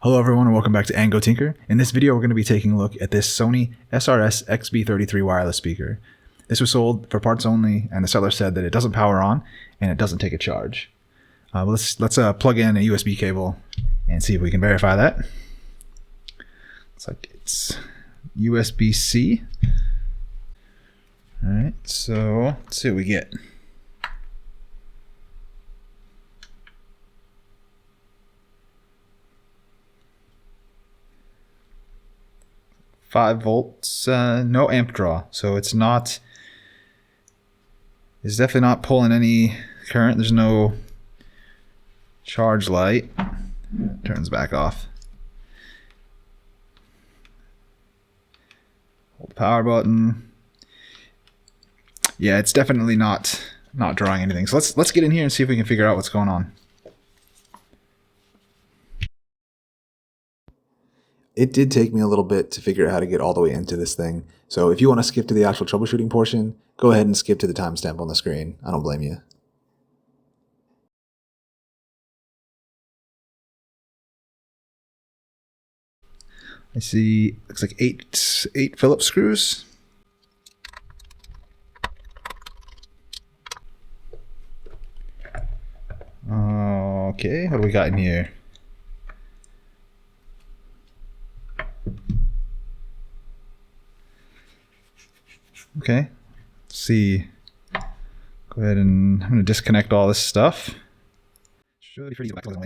Hello everyone and welcome back to Go Tinker. In this video we're going to be taking a look at this Sony SRS-XB33 wireless speaker. This was sold for parts only and the seller said that it doesn't power on and it doesn't take a charge. Let's plug in a USB cable and see if we can verify that. Looks like it's USB-C. Alright, so let's see what we get. $5 volts, no amp draw, so it's definitely not pulling any current. There's no charge light. It turns back off. Hold the power button. Yeah, it's definitely not drawing anything. So let's get in here and see if we can figure out what's going on. It did take me a little bit to figure out how to get all the way into this thing. So if you want to skip to the actual troubleshooting portion, go ahead and skip to the timestamp on the screen. I don't blame you. I see, looks like eight Phillips screws. Okay, what do we got in here? Okay, let's see. Go ahead and I'm going to disconnect all this stuff. Should be pretty easy.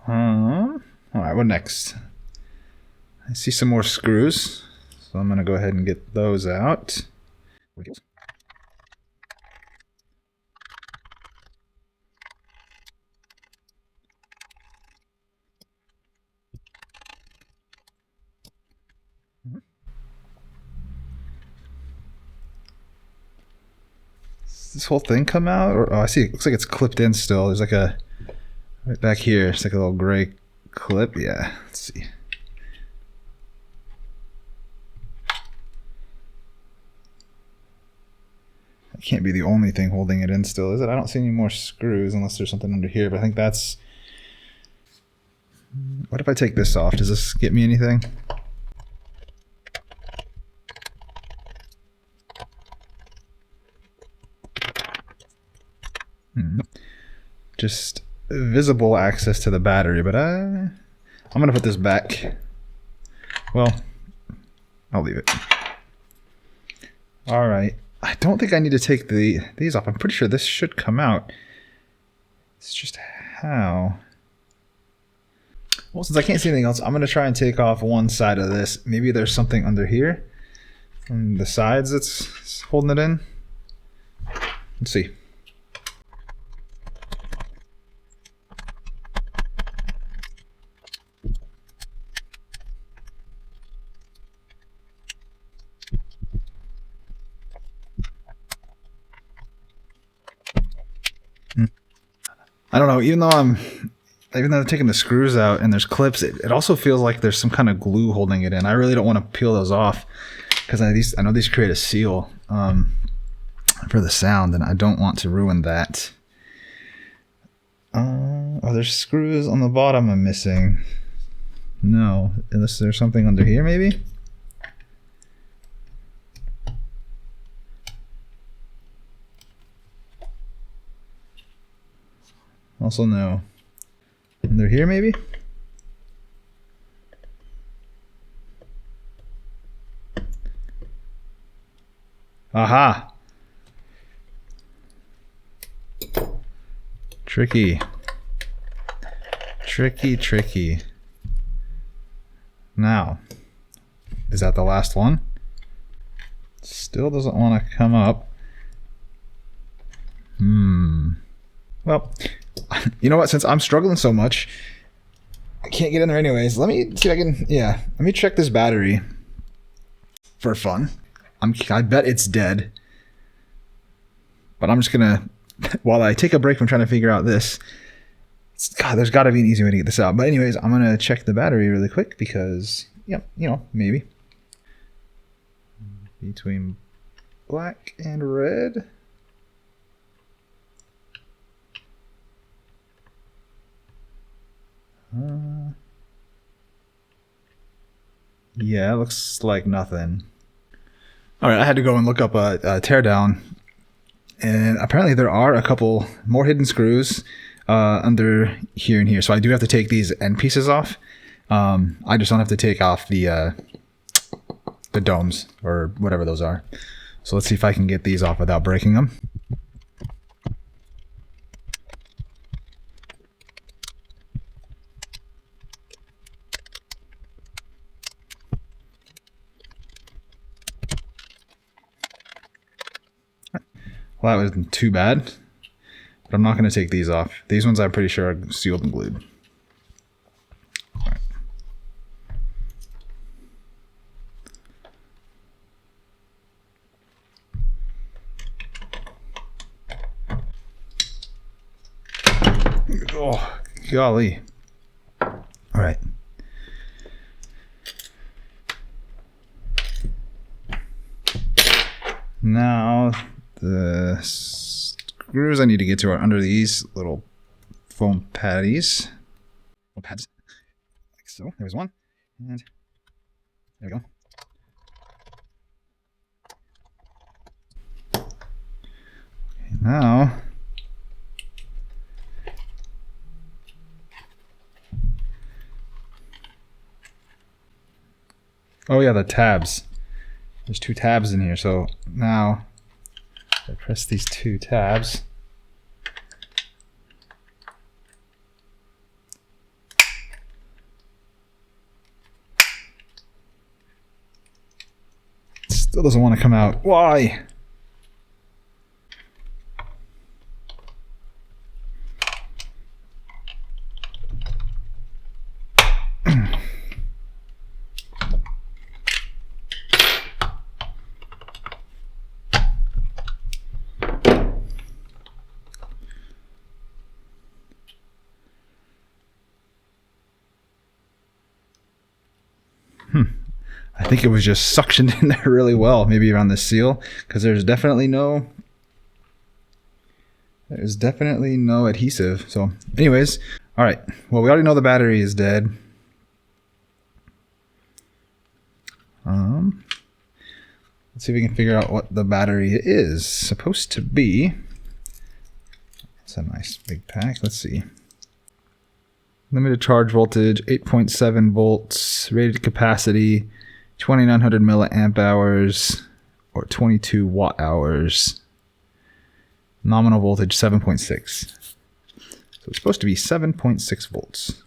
Alright, what next? I see some more screws, so I'm going to go ahead and get those out. Does this whole thing come out? Or, oh, I see. It looks like it's clipped in still. There's like a right back here. It's like a little gray clip. Yeah. Let's see. That can't be the only thing holding it in still, is it? I don't see any more screws unless there's something under here. But I think that's. What if I take this off? Does this get me anything? Just visible access to the battery, but I'm gonna put this back. Well, I'll leave it. All right, I don't think I need to take these off. I'm pretty sure this should come out. It's just how. Well, since I can't see anything else, I'm gonna try and take off one side of this. Maybe there's something under here on the sides that's holding it in. Let's see. I don't know, even though I'm taking the screws out and there's clips, it also feels like there's some kind of glue holding it in. I really don't want to peel those off because I know these create a seal for the sound and I don't want to ruin that. Are there screws on the bottom I'm missing? No, unless there's something under here maybe? Also no. Under here maybe? Aha! Tricky. Tricky. Now, is that the last one? Still doesn't want to come up. Well, you know what? Since I'm struggling so much, I can't get in there anyways. Let me see if I can. Yeah, let me check this battery for fun. I bet it's dead, but I'm just gonna. While I take a break from trying to figure out this, God, there's got to be an easy way to get this out. But anyways, I'm gonna check the battery really quick because, yeah, you know, maybe between black and red. Yeah, it looks like nothing. All right, I had to go and look up a teardown, and apparently there are a couple more hidden screws under here and here. So I do have to take these end pieces off. I just don't have to take off the domes or whatever those are. So let's see if I can get these off without breaking them. Well, that wasn't too bad, but I'm not going to take these off. These ones I'm pretty sure are sealed and glued. Oh, golly. All right. Now, the screws I need to get to are under these little foam patties. Pads. Like so. There's one. And there we go. Okay, now oh yeah, the tabs. There's two tabs in here, so now I press these two tabs. It still doesn't want to come out. Why? I think it was just suctioned in there really well, maybe around the seal, because there's definitely no adhesive. So anyways, all right, well, we already know the battery is dead. Let's see if we can figure out what the battery is supposed to be. It's a nice big pack. Let's see. Limited charge voltage, 8.7 volts, rated capacity, 2900 milliamp hours, or 22 watt hours. Nominal voltage, 7.6. So it's supposed to be 7.6 volts.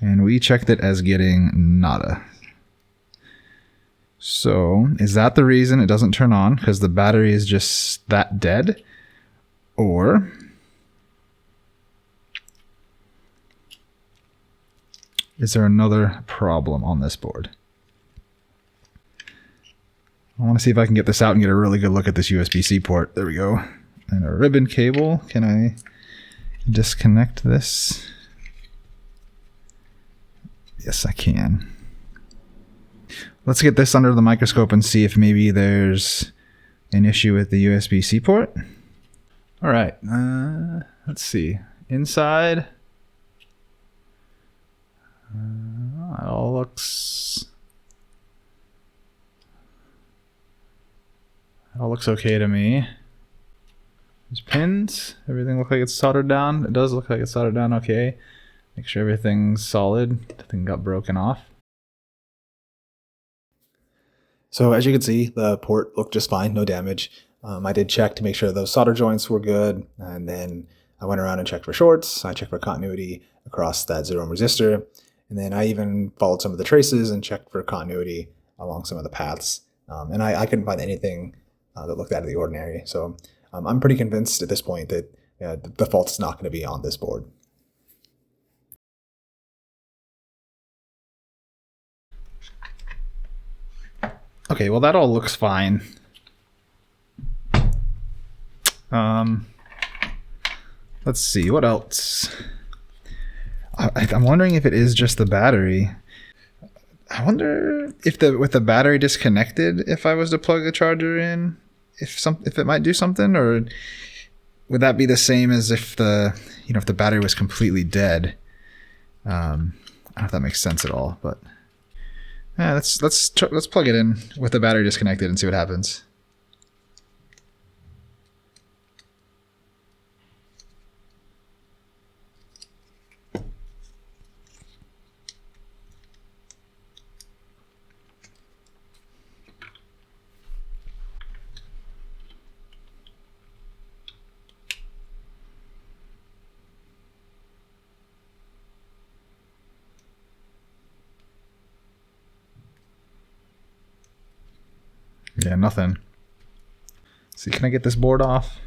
And we checked it as getting nada. So is that the reason it doesn't turn on? Because the battery is just that dead? Or is there another problem on this board? I want to see if I can get this out and get a really good look at this USB-C port. There we go. And a ribbon cable. Can I disconnect this? Yes, I can. Let's get this under the microscope and see if maybe there's an issue with the USB-C port. All right. Let's see. Inside. It all looks okay to me. There's pins. Everything looks like it's soldered down. It does look like it's soldered down okay. Make sure everything's solid. Nothing got broken off. So as you can see, the port looked just fine, no damage. I did check to make sure those solder joints were good, and then I went around and checked for shorts. I checked for continuity across that 0 ohm resistor, and then I even followed some of the traces and checked for continuity along some of the paths. And I couldn't find anything that looked out of the ordinary. So I'm pretty convinced at this point that the fault is not going to be on this board. Okay, well, that all looks fine. Let's see, what else? I'm wondering if it is just the battery. I wonder if with the battery disconnected, if I was to plug the charger in, if it might do something, or would that be the same as if the if the battery was completely dead? I don't know if that makes sense at all, but yeah, let's plug it in with the battery disconnected and see what happens. Yeah, nothing. See, can I get this board off?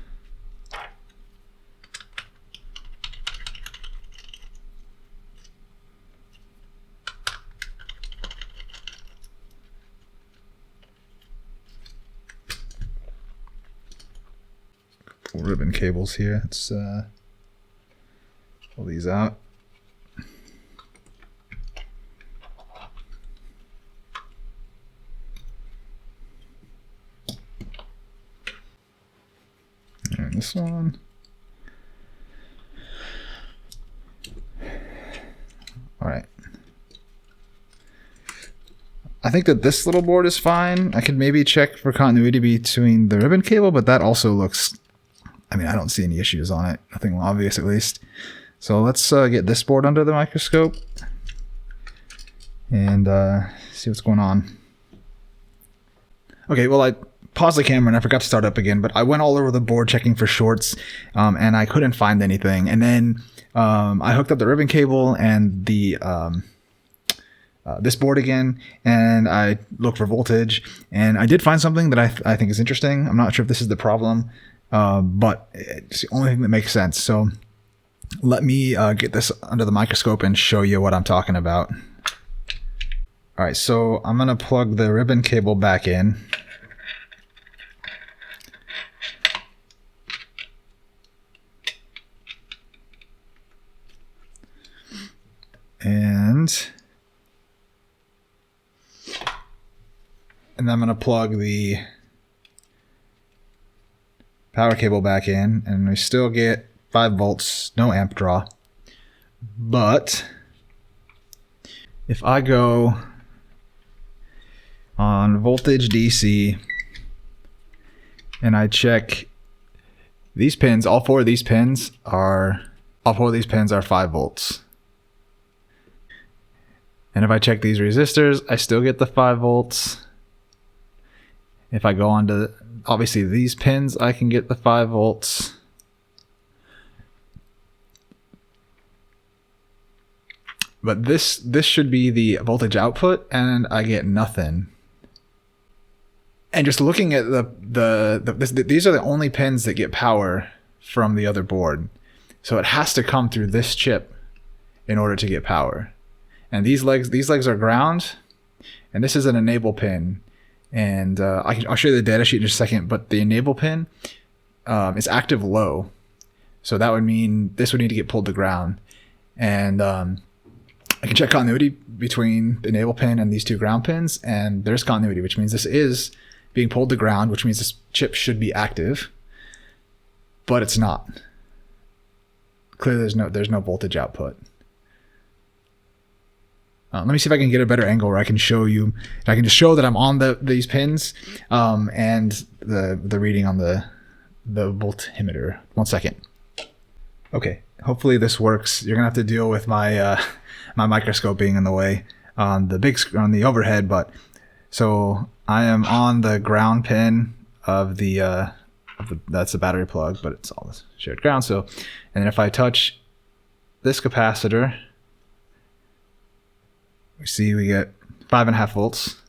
Couple ribbon cables here. Let's pull these out. And this one. All right. I think that this little board is fine. I could maybe check for continuity between the ribbon cable, but that also looks, I mean, I don't see any issues on it. Nothing obvious, at least. So let's get this board under the microscope and see what's going on. Okay, well, I paused the camera and I forgot to start up again, but I went all over the board checking for shorts, and I couldn't find anything. And then I hooked up the ribbon cable and the this board again, and I looked for voltage, and I did find something that I think is interesting. I'm not sure if this is the problem, but it's the only thing that makes sense. So let me get this under the microscope and show you what I'm talking about. All right, so I'm gonna plug the ribbon cable back in. And I'm going to plug the power cable back in, and we still get 5 volts, no amp draw. But if I go on voltage DC and I check these pins, all four of these pins are 5 volts. And if I check these resistors, I still get the 5 volts. If I go on to, obviously, these pins, I can get the 5 volts. But this should be the voltage output, and I get nothing. And just looking at these are the only pins that get power from the other board. So it has to come through this chip in order to get power. And these legs are ground, and this is an enable pin. And I'll show you the data sheet in just a second, but the enable pin is active low. So that would mean this would need to get pulled to ground. And I can check continuity between the enable pin and these two ground pins, and there's continuity, which means this is being pulled to ground, which means this chip should be active, but it's not. Clearly there's no voltage output. Let me see if I can get a better angle where I can show you. I can just show that I'm on these pins and the reading on the voltmeter. 1 second. Okay, hopefully this works. You're gonna have to deal with my my microscope being in the way on the overhead. But so I am on the ground pin of that's the battery plug, but it's all this shared ground. So, and then if I touch this capacitor, we see we get 5.5 volts,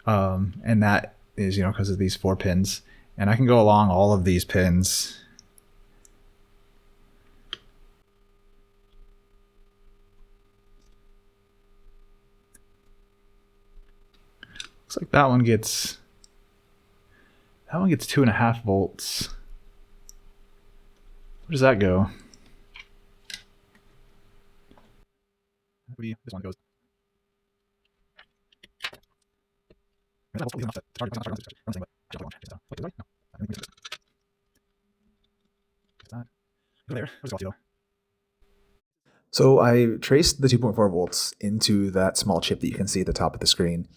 and that is because of these 4 pins, and I can go along all of these pins. Looks like that one gets 2.5 volts. Where does that go? This one goes. So I traced the 2.4 volts into that small chip that you can see at the top of the screen,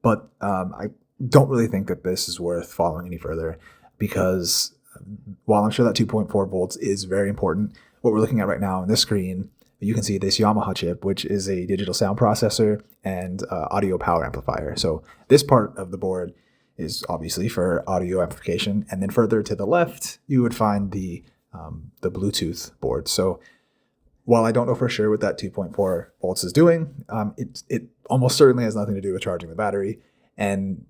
but I don't really think that this is worth following any further, because while I'm sure that 2.4 volts is very important, what we're looking at right now on this screen, you can see this Yamaha chip, which is a digital sound processor and audio power amplifier. So this part of the board is obviously for audio amplification, and then further to the left, you would find the Bluetooth board. So while I don't know for sure what that 2.4 volts is doing, it almost certainly has nothing to do with charging the battery, and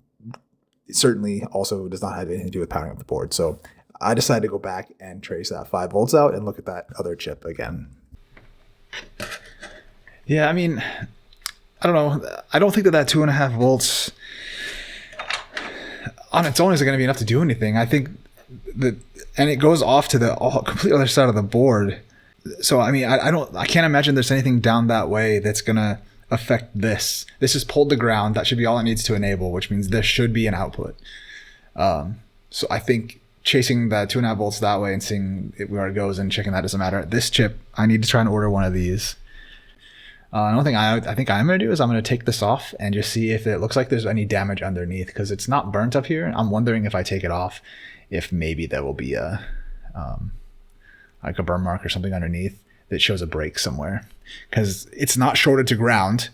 it certainly also does not have anything to do with powering up the board. So I decided to go back and trace that 5 volts out and look at that other chip again. Yeah, I mean, I don't know. I don't think that 2.5 volts on its own is going to be enough to do anything. I think that, and it goes off to the complete other side of the board. So, I mean, I can't imagine there's anything down that way that's going to affect this. This is pulled to ground. That should be all it needs to enable, which means there should be an output. So I think chasing that 2.5 volts that way and seeing where it goes and checking that doesn't matter. This chip, I need to try and order one of these. Another thing I think I'm going to do is I'm going to take this off and just see if it looks like there's any damage underneath, because it's not burnt up here. I'm wondering if I take it off, if maybe there will be a like a burn mark or something underneath that shows a break somewhere, because it's not shorted to ground,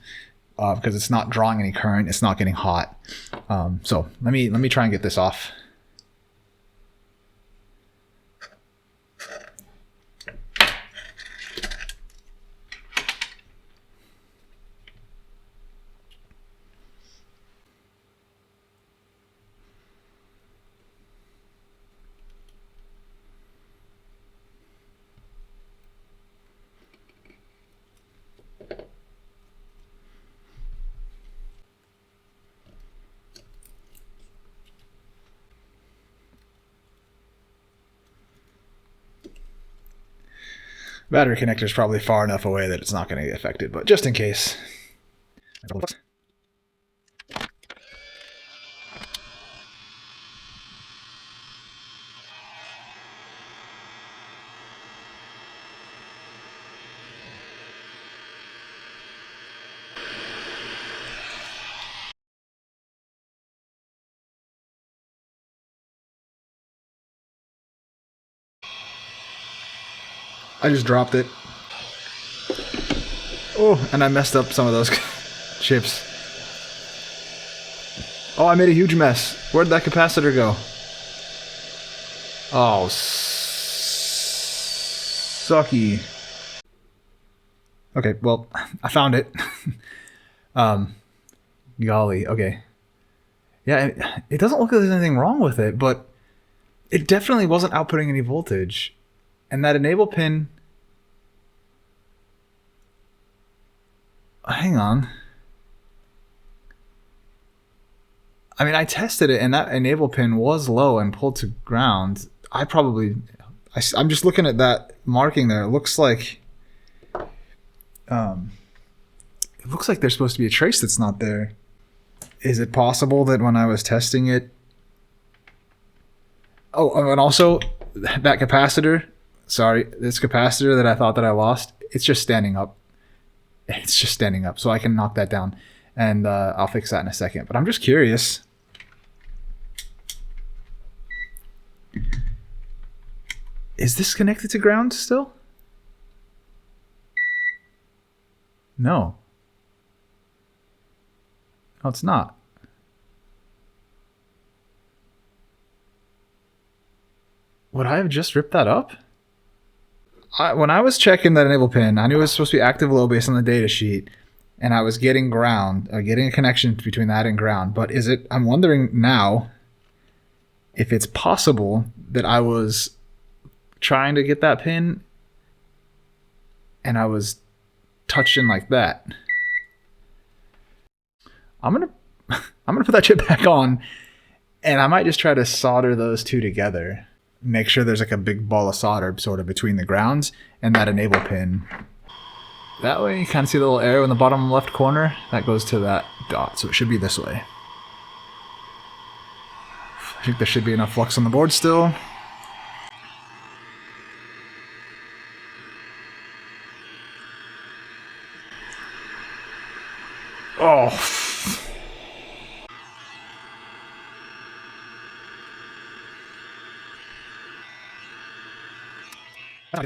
because it's not drawing any current. It's not getting hot. So let me try and get this off. Battery connector is probably far enough away that it's not going to get affected, but just in case. I just dropped it. Oh, and I messed up some of those chips. Oh, I made a huge mess. Where'd that capacitor go? Oh, sucky. Okay, well, I found it. Golly, okay. Yeah, it doesn't look like there's anything wrong with it, but it definitely wasn't outputting any voltage. And that enable pin, hang on. I mean, I tested it and that enable pin was low and pulled to ground. I'm just looking at that marking there. It looks like there's supposed to be a trace that's not there. Is it possible that when I was testing it? Oh, and also that capacitor. Sorry, this capacitor that I thought that I lost, it's just standing up. It's just standing up, so I can knock that down, and I'll fix that in a second. But I'm just curious. Is this connected to ground still? No. No, it's not. Would I have just ripped that up? When I was checking that enable pin, I knew it was supposed to be active low based on the data sheet, and I was getting getting a connection between that and ground. But I'm wondering now if it's possible that I was trying to get that pin and I was touching like that. I'm gonna put that chip back on, and I might just try to solder those two together. Make sure there's like a big ball of solder sort of between the grounds and that enable pin. That way you kind of see the little arrow in the bottom left corner. That goes to that dot, so it should be this way. I think there should be enough flux on the board still. Oh. Oh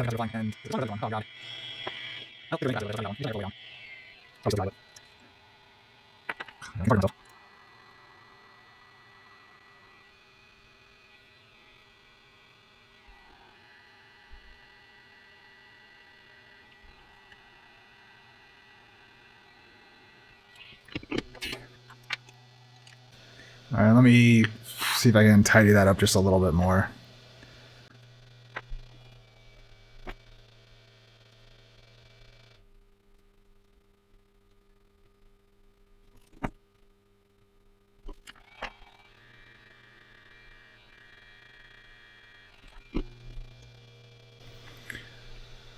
god. All right, let me see if I can tidy that up just a little bit more.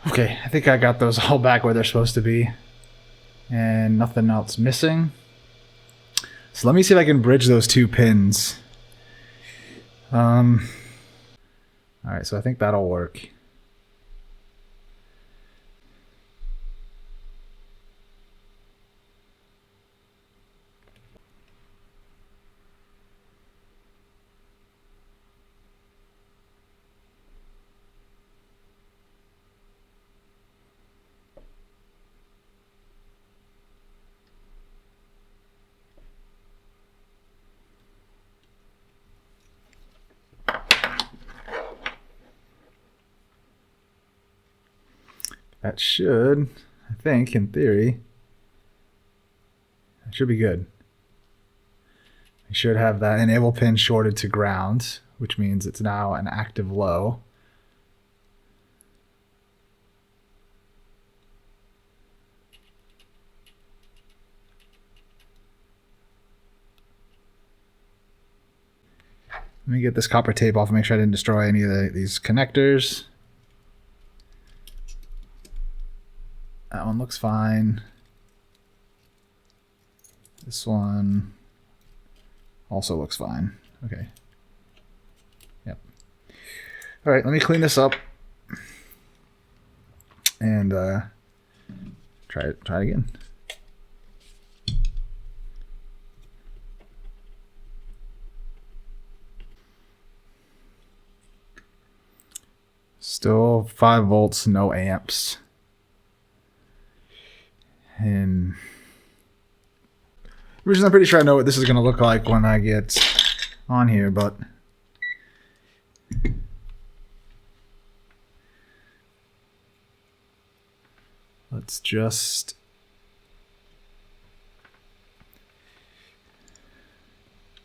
Okay, I think I got those all back where they're supposed to be. And nothing else missing. So let me see if I can bridge those two pins. Alright, so I think that'll work. That should, I think, in theory, that should be good. I should have that enable pin shorted to ground, which means it's now an active low. Let me get this copper tape off and make sure I didn't destroy any of these connectors. That one looks fine. This one also looks fine. Okay. Yep. All right, let me clean this up and try it again. Still 5 volts, no amps. And the reason I'm pretty sure I know what this is going to look like when I get on here, but let's just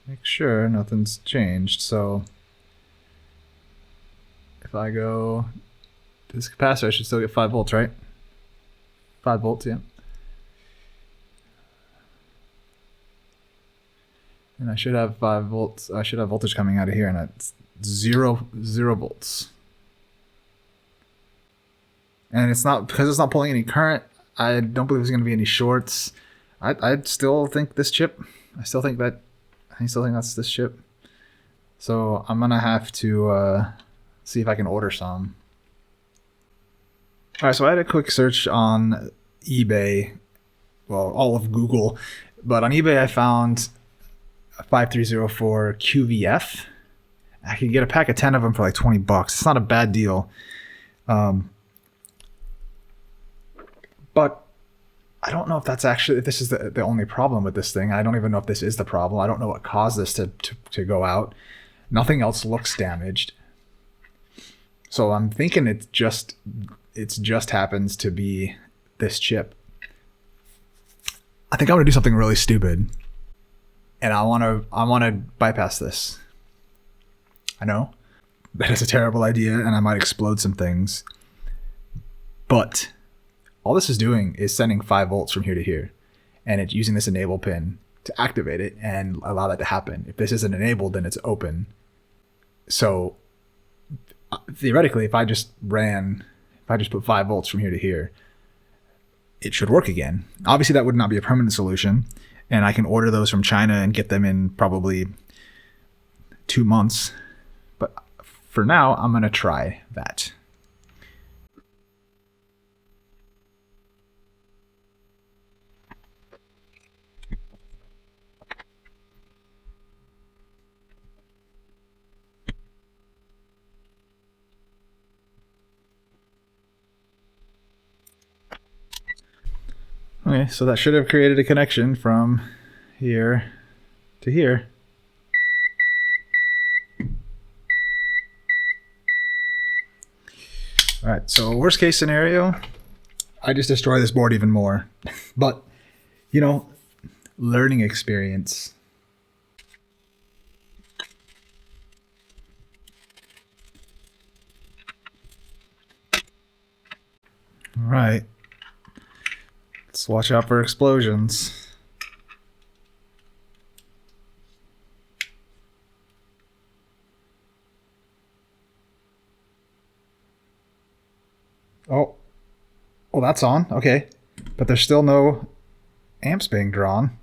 make sure nothing's changed. So if I go to this capacitor, I should still get 5 volts, right? 5 volts, yeah. And I should have 5 volts. I should have voltage coming out of here, and it's zero volts. And it's not, because it's not pulling any current, I don't believe there's going to be any shorts. I still think this chip. I still think that's this chip. So I'm gonna have to see if I can order some. All right, so I had a quick search on eBay, well, all of Google, but on eBay I found 5304 QVF. I could get a pack of 10 of them for like $20. It's not a bad deal. But I don't know if that's actually, if this is the only problem with this thing. I don't even know if this is the problem. I don't know what caused this to go out. Nothing else looks damaged. So I'm thinking it just happens to be this chip. I think I'm gonna do something really stupid. And I wanna bypass this. I know that is a terrible idea and I might explode some things. But all this is doing is sending 5 volts from here to here. And it's using this enable pin to activate it and allow that to happen. If this isn't enabled, then it's open. So theoretically, if I just put 5 volts from here to here, it should work again. Obviously, that would not be a permanent solution. And I can order those from China and get them in probably 2 months. But for now, I'm going to try that. Okay, so that should have created a connection from here to here. All right, so worst case scenario, I just destroy this board even more. But, you know, learning experience. All right. Let's watch out for explosions. Oh, well, that's on. Okay. But there's still no amps being drawn.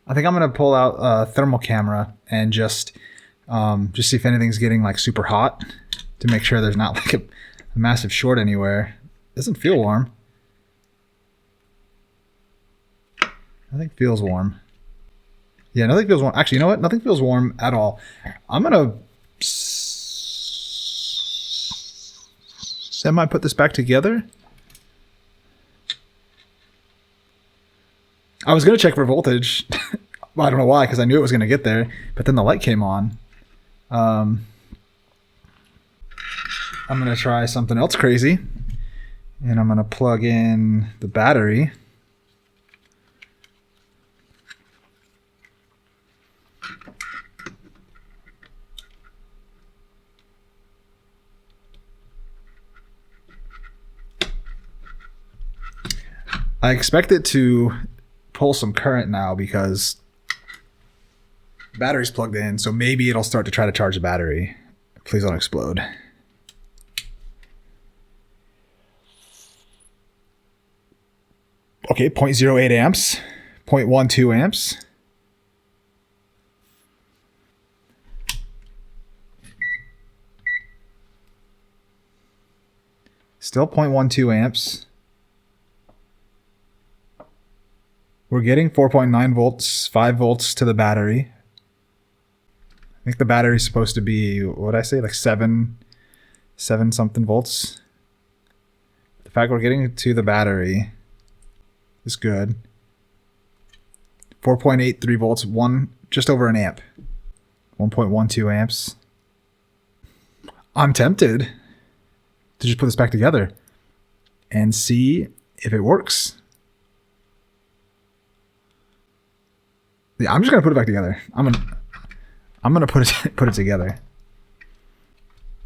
I think I'm going to pull out a thermal camera and just see if anything's getting like super hot to make sure there's not like a massive short anywhere. Doesn't feel warm. Nothing feels warm. Yeah, nothing feels warm. Actually, you know what? Nothing feels warm at all. I'm going to put this back together. I was going to check for voltage. Well, I don't know why, because I knew it was going to get there. But then the light came on. I'm going to try something else crazy. And I'm going to plug in the battery. I expect it to pull some current now because the battery's plugged in, so maybe it'll start to try to charge the battery. Please don't explode. Okay, 0.08 amps, 0.12 amps. Still 0.12 amps. We're getting 4.9 volts, 5 volts to the battery. I think the battery's supposed to be, what did I say, like 7 something volts. The fact we're getting to the battery is good. 4.83 volts, just over an amp. 1.12 amps. I'm tempted to just put this back together and see if it works. Yeah, I'm just gonna put it back together. I'm gonna put it together.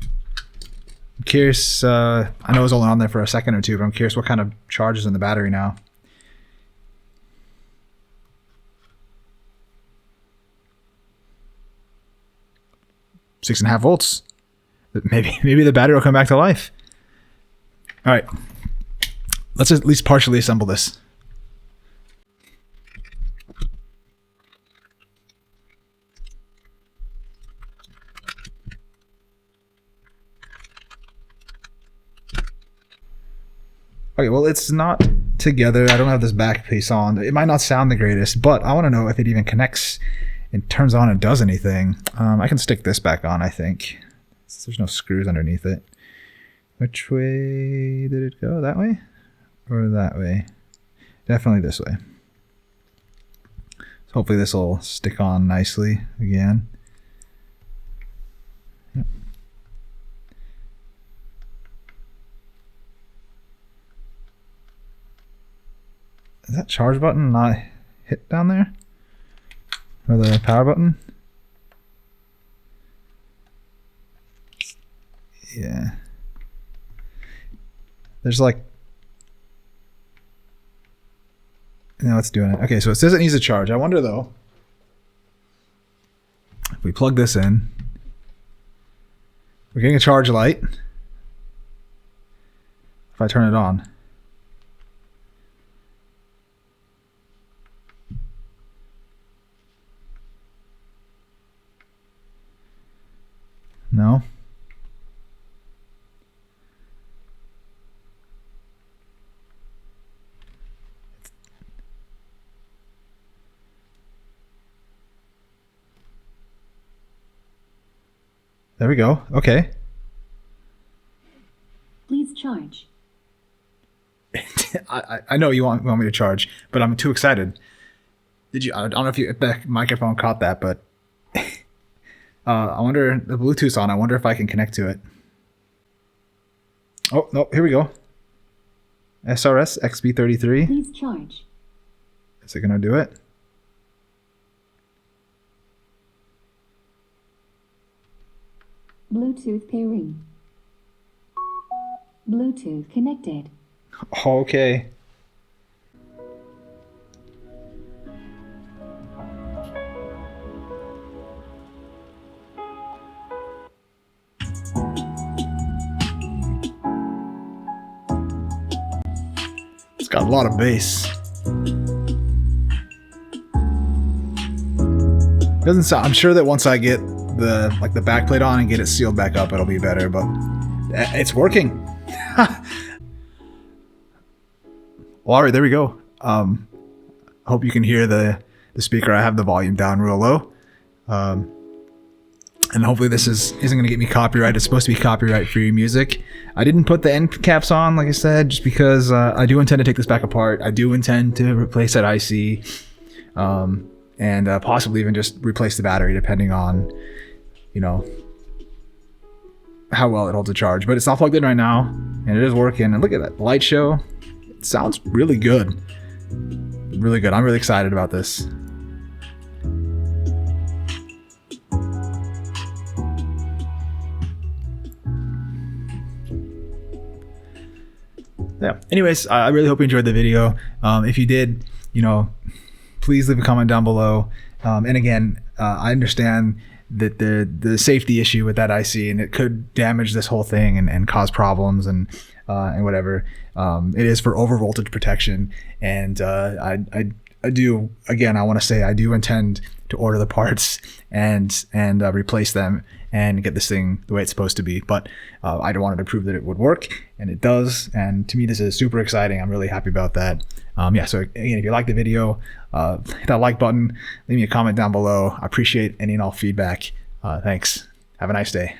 I'm curious. I know it was only on there for a second or two, but I'm curious what kind of charge is in the battery now. Six and a half volts. Maybe the battery will come back to life. All right, let's at least partially assemble this. Okay, well, it's not together. I don't have this back piece on. It might not sound the greatest, but I want to know if it even connects and turns on and does anything. I can stick this back on, I think. There's no screws underneath it. Which way did it go? That way? Or that way? Definitely this way. So hopefully this will stick on nicely again. Yep. Is that charge button not hit down there? Or the power button? Yeah. There's like... No, it's doing it. Okay, so it says it needs a charge. I wonder though, if we plug this in, we're getting a charge light. if I turn it on. No. There we go. Okay. Please charge. I know you want me to charge, but I'm too excited. Did you? I don't know if the microphone caught that, but I wonder, the Bluetooth's on. I wonder if I can connect to it. Oh no! Here we go. SRS-XB33. Please charge. Is it gonna do it? Bluetooth pairing. Bluetooth connected. Okay. It's got a lot of bass. Doesn't sound. I'm sure that once I get the back plate on and get it sealed back up, it'll be better. But it's working. Well, all right, there we go. Hope you can hear the speaker. I have the volume down real low. And hopefully this isn't going to get me copyright. It's supposed to be copyright-free music. I didn't put the end caps on, like I said, just because I do intend to take this back apart. I do intend to replace that IC, and possibly even just replace the battery, depending on, you know, how well it holds a charge. But it's not plugged in right now, and it is working. And look at that light show. It sounds really good. Really good. I'm really excited about this. Yeah. Anyways, I really hope you enjoyed the video. If you did, you know, please leave a comment down below. And again, I understand that the safety issue with that IC, and it could damage this whole thing and cause problems and whatever. It is for over voltage protection, and I do, again, I want to say I do intend to order the parts and replace them and get this thing the way it's supposed to be. But I wanted to prove that it would work, and it does. And to me, this is super exciting. I'm really happy about that. Yeah, so again, if you like the video, hit that like button, leave me a comment down below. I appreciate any and all feedback. Thanks. Have a nice day.